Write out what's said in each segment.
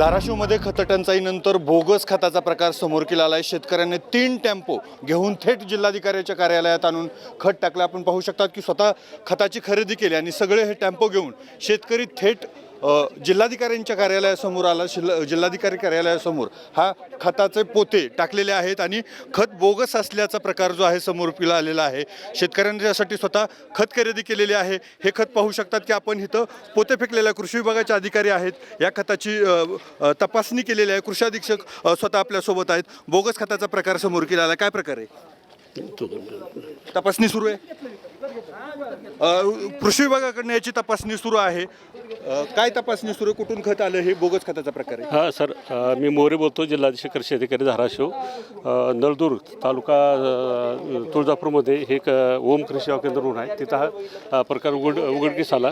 धाराशिवमध्ये खत टंचाईनंतर बोगस खताचा प्रकार समोर आला आहे। शेतकऱ्यांनी 3 टेम्पो घेऊन थेट जिल्हाधिकाऱ्याच्या कार्यालयात आणून खत टाकलं। आपण पाहू शकता की स्वतः खताची खरेदी केली आणि सगळे हे टेम्पो घेऊन शेतकरी थेट जिल्हाधिकाऱ्यांच्या कार्यालयासमोर आला। जिल्हाधिकारी कार्यालयासमोर हा खताचे पोते टाकलेले आहेत आणि खत बोगस असल्याचा प्रकार जो आहे समोर आलेला आहे। शेतकऱ्यांच्यासाठी स्वतः खत खरेदी केलेली आहे। हे खत पाहू शकतात की आपण इथं पोते फेकलेले कृषी विभागाचे अधिकारी आहेत। या खताची तपासणी केलेली आहे। कृषी अधीक्षक स्वतः आपल्यासोबत आहेत। बोगस खताचा प्रकार समोर आला, काय प्रकार आहे? तपासणी सुरू आहे। कृषी विभागाकडून याची तपासणी सुरू आहे। काय तपासणी सुरू, कुठून खत आलं, हे बोगस खताचा प्रकार आहे? हां सर, मी मोरे बोलतो, जिल्हाधीश कृषी अधिकारी धाराशिव। नळदुर्ग तालुका तुळजापूरमध्ये हे एक ओम कृषी सेवा केंद्र म्हणून आहे। तिथं हा प्रकार उघडकीस आला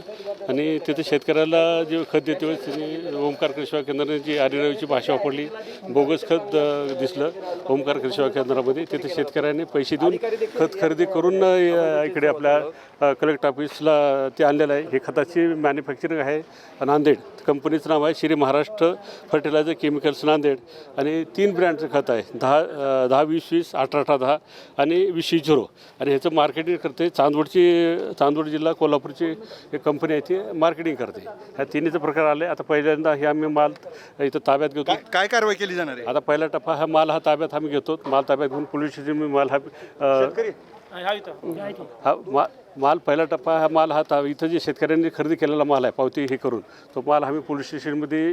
आणि तिथे शेतकऱ्याला जे खत देते त्यांनी ओमकार कृषी सेवा केंद्राने जी आदिरावीची भाषा वापरली, बोगस खत दिसलं ओमकार कृषी सेवा केंद्रामध्ये। तिथे शेतकऱ्यांनी पैसे देऊन खत खरेदी करून इकडे आपल्या कलेक्टर ऑफिसला ते आणलेलं आहे। हे खताची मॅन्युफॅक्चरिंग आहे नांदेड, कंपनीचं नाव आहे श्री महाराष्ट्र फर्टिलायझर केमिकल्स नांदेड आणि 3 ब्रँडचं खत आहे, 10-20-20, 18-10 आणि 20-0 आणि ह्याचं मार्केटिंग करते चांदवड जिल्हा कोल्हापूरची एक कंपनी आहे, ती मार्केटिंग करते। ह्या तिन्हीचा प्रकार आले। आता पहिल्यांदा हे आम्ही माल इथं ताब्यात घेतो। काय कारवाई केली जाणार आहे? आता पहिला टप्पा हा माल ताब्यात आम्ही घेतो। माल ताब्यात घेऊन पोलीस स्टेशन माल माल पहिला टप्पा हा माल इथं जे शेतकऱ्यांनी खरेदी केलेला माल आहे पावती हे करून तो माल आम्ही पोलीस स्टेशनमध्ये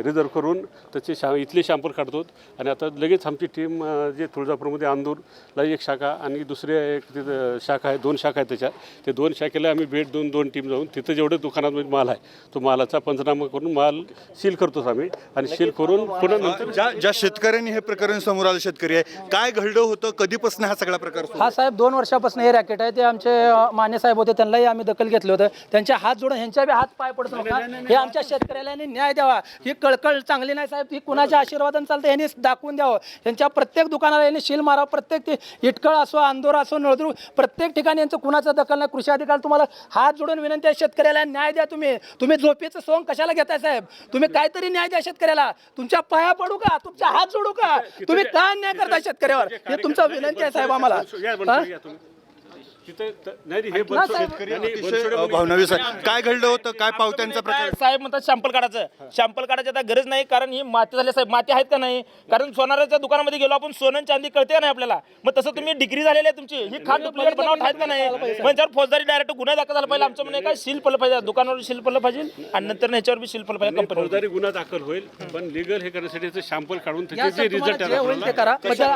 रिझर्व करून त्याचे इथले शॅम्पल काढतो आणि आता लगेच आमची टीम जे तुळजापूरमध्ये अंदूरला एक शाखा आणि दुसरी एक तिथं शाखा आहे, 2 शाखा आहेत त्याच्या, ते 2 शाखेला आम्ही भेट देऊन 2 टीम जाऊन तिथं जेवढे दुकानामध्ये माल आहे तो मालाचा पंचनामा करून माल सील करतोच आम्ही आणि सील करून पुन्हा नंतर ज्या शेतकऱ्यांनी हे प्रकरण समोर आलं, शेतकरी आहे, काय घडलं होतं, कधीपासून हा सगळा प्रकार सुरू? हा साहेब 2 वर्षापासून हे रॅकेट आहे। ते आमचे मान्य साहेब होते, त्यांनाही आम्ही दखल घेतलं होतं। त्यांचे हात जोडून ह्यांच्या बी हात पाय पडतो नका, हे आमच्या शेतकऱ्याला न्याय द्यावा। ही कळकळ चांगली नाही साहेब, ही कुणाच्या आशीर्वादाने चालतं, यांनी दाखवून द्यावं। यांच्या प्रत्येक दुकानाला यांनी शील मारावं। प्रत्येक ते इटकळ असो, अंदोरा असो, नळदुर्ग, प्रत्येक ठिकाणी यांचं कुणाचं दखल नाही। कृषी अधिकारी तुम्हाला हात जोडून विनंती आहे, शेतकऱ्याला न्याय द्या। तुम्ही झोपेचं सोंग कशाला घेताय साहेब? तुम्ही काहीतरी न्याय द्या शेतकऱ्याला। तुमच्या पाया पडू का, तुमच्या हात जोडू का? तुम्ही का अन्याय करताय शेतकऱ्यावर? हे तुमचं विनंती आहे साहेब आम्हाला। काय घडलं होतं, काय पावत्यांचा प्रकार? साहेब म्हणतात शॅम्पल काढायचं आता गरज नाही, कारण ही माती झाली साहेब। माती आहेत का नाही? कारण सोनाराच्या दुकानामध्ये गेलो आपण, सोनं चांदी कळते का नाही आपल्याला? मग तसं तुम्ही डिग्री झालेली आहे तुमची, ही खाट डुप्लिकेट बनावट आहेत का नाही? मग त्यावर फौजदारी डायरेक्ट गुन्हा दाखल झाला पाहिजे। आमचं म्हणणं काय, सील पडलं पाहिजे, दुकानावर सील पडलं पाहिजे आणि नंतर ह्याच्यावर बी सील पडलं पाहिजे। कंपनी फौजदारी गुन्हा दाखल होईल, पण लिगल हे करण्यासाठी शॅम्पल काढून त्याचे जे रिझल्ट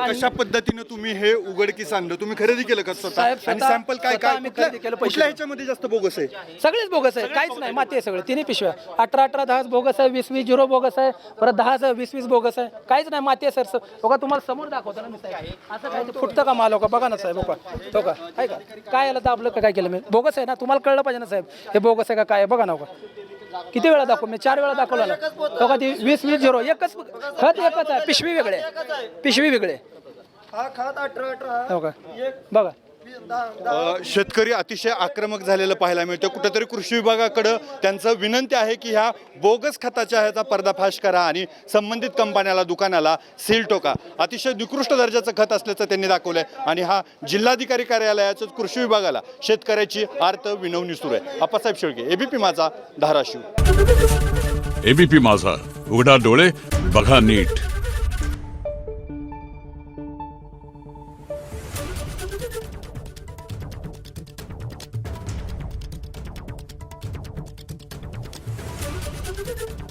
कशा पद्धतीने तुम्ही हे उघडकीस आणलं? तुम्ही खरेदी केलं का स्वतः? आणि सॅम्पल काय कुठल्या ह्याच्यामध्ये जास्त बोगस आहे? सगळेच बोगस आहे, काहीच नाही, माती आहे सगळे। 3 पिशव्या 18-18-10 बोगस आहे, 20-20 बोगस आहे, परत 10-20-20 बोगस आहे, काहीच नाही, माती आहे सर। बघा तुम्हाला समोर दाखवतो ना मी साहेब, असं काय फुटतं का माल? बघा ना साहेब, हो का आहे का? काय याला दाबलं का काय केलं मी? बोगस आहे ना, तुम्हाला कळलं पाहिजे ना साहेब हे बोगस आहे का काय? बघा ना, किती वेळा दाखवू मी? 4 वेळा दाखवला ना। बघा ती 20-20 एकच खत, एकच आहे, पिशवी वेगळे, पिशवी वेगळे, हो का? बघा शेतकरी अतिशय आक्रमक झालेलं पाहायला मिळतं। कुठेतरी कृषी विभागाकडं त्यांचं विनंती आहे की ह्या बोगस खताच्या ह्याचा पर्दाफाश करा आणि संबंधित कंपन्याला, दुकानाला सील ठोका। अतिशय निकृष्ट दर्जाचं खत असल्याचं त्यांनी दाखवलंय आणि हा जिल्हाधिकारी कार्यालयाचं कृषी विभागाला शेतकऱ्याची आर्त विनवणी सुरू आहे। आप्पासाहेब शेळके, एबीपी माझा, धाराशिव। एबीपी माझा, उघडा डोळे बघा नीट। Thank you.